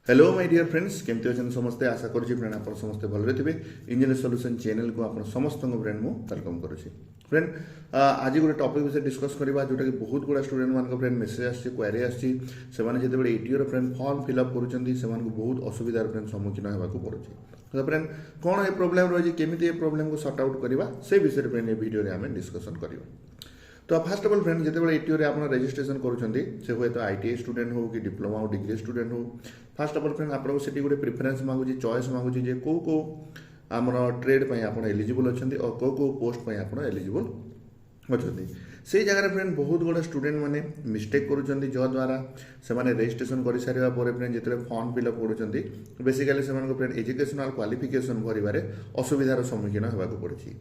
Hello my dear friends केमती अच्छा समस्ते आशा करुँच फ्रेंड आप समस्ते भलरे थे इंजीनियर सॉल्यूशन चैनल को आप समस्त फ्रेंड मु वेलकम करुँची फ्रेंड आज गोटे टॉपिक विषय डिस्कस करवा जोटा कि बहुत गुड़ा स्टूडेंट मान फ्रेंड मेसेज आसी क्वेरी आसी जो एटीओ फ्रेंड फॉर्म फिलअप कर बहुत असुविधार फ्रेंड सम्मुखीन होगा पड़े तो फ्रेंड कौन ये प्रोब्लेम रही केमी ये प्रोब्लेम को सॉर्ट आउट करवा से विषय फ्रेंड ये वीडियो आम डिस्कसन करवा तो फास्ट अफ ऑल फ्रेंड जो एटीओ आप रजिस्ट्रेशन करुँचे हुए तो आईटीआई स्टूडेंट हो कि डिप्लोमा हो डिग्री स्टूडेंट हो फास्ट अफ ऑल फ्रेंड आपको से गोटे प्रिफरेन्स मांगुची चॉइस मांगुची जे को आमर ट्रेड आप एलिजिबल अच्छा और को पोस्ट आप एलिजिबल अच्छा से जगह फ्रेंड बहुत गुड़ा स्टूडेंट मैंने मिस्टेक करुँच जद्वारा से रजिस्ट्रेशन कर सारा फ्रेंड जो फॉर्म फिलअप कर बेसिकाली से फ्रेंड एजुकेशनल क्वालिफिकेशन भरवे असुविधार सम्मुखीन होगा पड़ी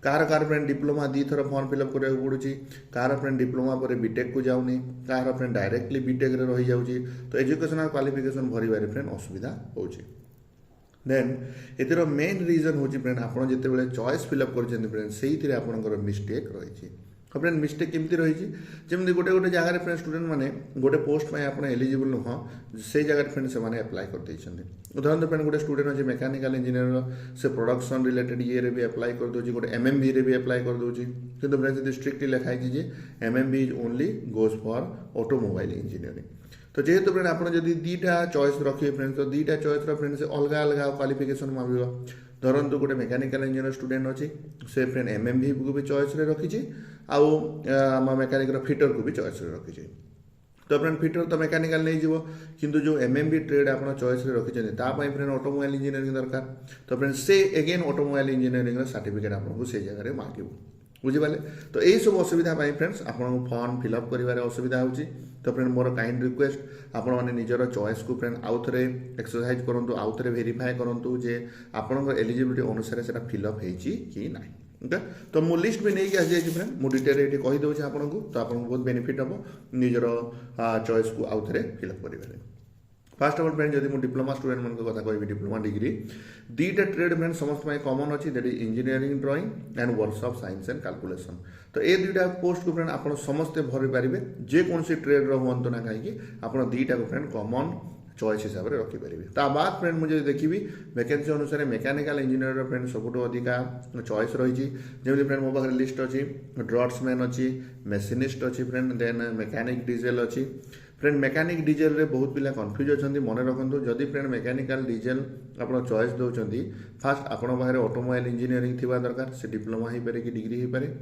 कार कार फ्रेंड डिप्लोमा दी थर फॉर्म फिलअप करा पड़ी कार फ्रेंड डिप्लोमा पर बीटेक को जाऊनी कार फ्रेंड डायरेक्टली बीटेक रही जाऊँगी तो एजुकेशनल क्वालिफिकेशन भरवे फ्रेंड असुविधा हो देन एतिर मेन रीजन हूँ फ्रेंड आप जो चॉइस फिलअप कर फ्रेंड से आपंकर मिस्टेक रही फ्रेंड मिस्टेक केमती रही जमी गोटे गोटे जगह फ्रेंड स्टूडेंट मैंने गोटे पोस्ट आप एलिजिबल नुह से जगह फ्रेंड से अप्लाई कर उदाहरण फ्रेंड गोटे स्टूडेंट अच्छे मेकानिकल इंजीनियर से प्रोडक्शन रिलेटेड ये भी अप्लाई कर दूसरी गोटे एमएमबी रे भी अप्लाई कर दूसरी किंतु फ्रेंड जो स्ट्रिक्टली लिखाई MMB is only goes for automobile engineering तो जेहेतु फ्रेंड आप दीटा चॉइस रखिए फ्रेंड तो दीटा चॉइस फ्रेंड से अलग अलग क्वालिफिकेशन मांग धरतु गोटे मेकानिकल इंजीनियर स्टूडेंट अच्छी से फ्रेंड एमएमबी को भी चॉइस रखी आम मेकानिक फिटर को भी चॉइस रखी तो फ्रेंड फिटर तो मेकानिकल नहीं जीव किंतु जो एमएमबी ट्रेड आप चॉइस रखी फ्रेंड ऑटोमोबाइल इंजीनियरिंग दरकार तो फ्रेंड से अगेन ऑटोमोबाइल इंजीनियरिंग सर्टिफिकेट आपको से जगह मांगे बुझीपारे तो यही सब असुविधा फ्रेंड्स आपको फॉर्म फिलअप कर असुविधा होची तो फ्रेंड मोर काइंड रिक्वेस्ट आपण मैंने निजर चॉइस को फ्रेंड आउ थे एक्सरसाइज करूँ आउ थे वेरीफाए करूँ जे आपंकर एलिजिबिलिटी अनुसार से फिलअप कि ना ओके तो मु लिस्ट भी नहीं आसी फ्रेंड मुझे डिटेल ये कहीदे आपको तो आपको बहुत बेनिफिट हम निजर चॉइस को आउ थे फिलअप करें फास्ट ऑफ ऑल फ्रेंड जब मुझे डिप्लोमा स्टूडेंट मान कथा कहि डिप्लोमा डिग्री दीटा ट्रेड फ्रेंड समस्त कॉमन अच्छी that is engineering drawing and workshop science and calculation तो ये दुईटा पोस्ट को फ्रेंड आप समस्ते भरी पारे जेकोसी ट्रेड हूँ ना कहीं आप दुईटा को फ्रेंड कॉमन चॉइस हिसाब से रखिपारे ता बाद फ्रेंड मुझे देखी वैकेंसी अनुसार मेकानिकल इंजीनियर फ्रेंड सबुठ अधिका चॉइस रही जमी फ्रेंड मो पाखे लिस्ट अच्छी ड्रट्समैन अच्छी मेसीनिस्ट अच्छी फ्रेंड देन मेकानिक डीजेल अच्छी फ्रेंड मेकानिक डीजेल रे बहुत पिला कन्फ्यूज अच्छा मन रखु जदि फ्रेंड मेकानिकल डीजेल आप चॉइस दौरान फास्ट आपण पाखे ऑटोमोबाइल इंजीनियरिंग थी दरकार से डिप्लोमा हो पारे कि डिग्री हो पारे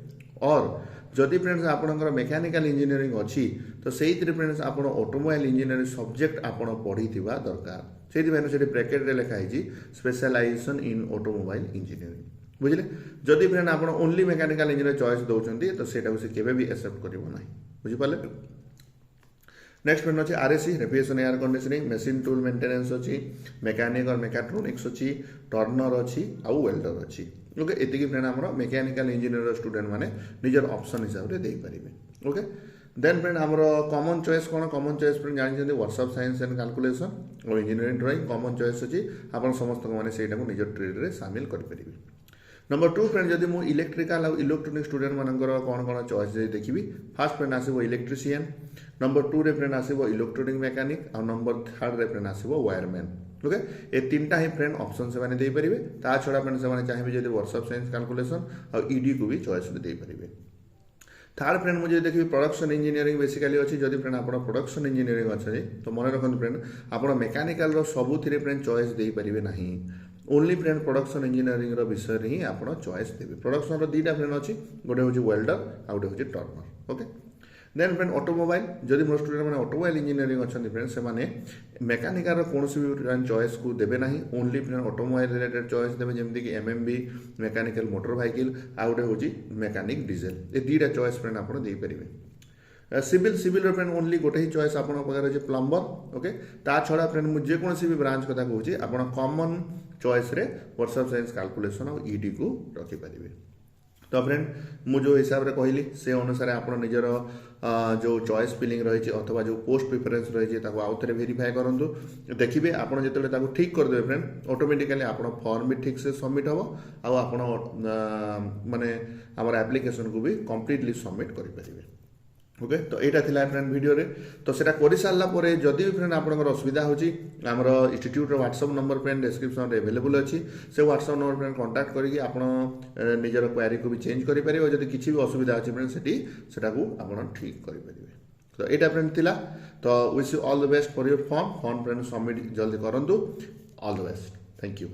और जदि फ्रेंड्स आपणकर मेकानिकल इंजीनियरिंग अच्छी तो से फ्रेंड्स आप ऑटोमोबाइल इंजीनियरिंग सब्जेक्ट आप पढ़ी दरकार से ब्रैकेट रे लिखाई स्पेशलाइजेशन इन ऑटोमोबाइल इंजीनियरिंग बुझे जदि फ्रेंड आप ओनली मेकानिकल इंजीनियर चॉइस दौरान तो सेटा से केवे भी एक्सेप्ट करना बुझिपारे नेक्स्ट फ्रेंड अच्छे RAC refrigeration air conditioning machine tool maintenance अच्छी मेकानिक और मेकाट्रोनिक्स अच्छी टर्नर अच्छी आउ वेल्डर अच्छी ओके एतिकी फ्रेंड आमर मेकानिकल इंजीनियर स्टूडेंट माने निजर ऑप्शन हिसाब से दे पारिबे ओके देन फ्रेंड आमर कॉमन चॉइस कौन कॉमन चॉइस फ्रेंड जानते वर्कशॉप साइंस एंड कैलकुलेशन और इंजीनियरिंग ड्राइंग कॉमन चॉइस अच्छी आप समस्त मैंने से निजर ट्रेड रे शामिल करें नंबर 2 फ्रेंड जब मुझे इलेक्ट्रिकल और इलेक्ट्रोनिक स्टूडेंट मानकर कौन कौन चॉइस देखी फास्ट फ्रेंड आसो इलेक्ट्रीशियन नंबर 2 रे फ्रेंड आसो इलेक्ट्रोनिक मेकानिक और नंबर 3 रे फ्रेंड आसो वायरमैन ओके ये तीनटा ही फ्रेंड ऑप्शन से दे पारे ता छड़ा फ्रेंड से चाहिए जब वर्कशॉप साइंस कैलकुलेशन और ईडी को भी चॉइस दे पारे थर्ड फ्रेंड मुझे देखिए प्रोडक्शन इंजीनियरिंग बेसिकली अच्छी जब फ्रेंड आप प्रोडक्शन इंजीनियरिंग अच्छे तो मन रखते फ्रेंड आप मेकानिकल सबुथ फ्रेंड चॉइस दे पारे ना ओनली फ्रेंड प्रोडक्शन इंजीनियरिंग विषय ही आप चॉइस देवे प्रोडक्शन दीटा फ्रेंड अच्छी गोटे हूँ वेल्डर आ गोटे हूँ turner okay then friend automobile जदि मोर स्टूडेंट मैंने ऑटोमोबाइल इंजीनियरिंग अच्छा फ्रेंड से मेकानिकल कौन भी चॉइस को देवे ना only friend automobile related choice देवे जमीक एमएमबी मेकानिकल मोटर व्हीकल आ गोटे हूँ मेकानिक डीजेल ये दीटा चॉइस फ्रेंड आप देपारे सिविल सिविल फ्रेंड ओनली गोटे ही चॉइस आप अच्छे प्लम्बर ओके ता छड़ा फ्रेंड मुझे जेकोसी भी ब्रांच कथा कहूँ आप कॉमन चॉइस रे वर्कशॉप साइंस कैलकुलेशन और ईडी को रखिपारे तो फ्रेंड मुझे जो हिसाब से कहली से अनुसार आप निजर जो चॉइस फिलिंग रही अथवा जो पोस्ट प्रिफरेन्स रही आउ थे वेरीफाए करूँ देखिए आप जो ठीक करदे फ्रेंड ऑटोमेटिकली आप फॉर्म भी ठीक से सबमिट हम आप माने आम एप्लिकेशन को भी कम्प्लीटली सबमिट करें ओके तो यहाँ थिला फ्रेंड वीडियो रे तो सेटा कर सारा पर जदि भी फ्रेंड आपंकर असुविधा होची आमर institute WhatsApp number friend description available अच्छी से व्हाट्सएप नंबर फ्रेंड कांटेक्ट करके आप निजर क्वेरी को भी चेंज करेंगे और जब किसी भी असुविधा अच्छी फ्रेंड सेटा आप ठीक करेंगे तो यहाँ फ्रेंड थिला तो wish you all the best for your form friend submit जल्दी करूँ all the best thank you.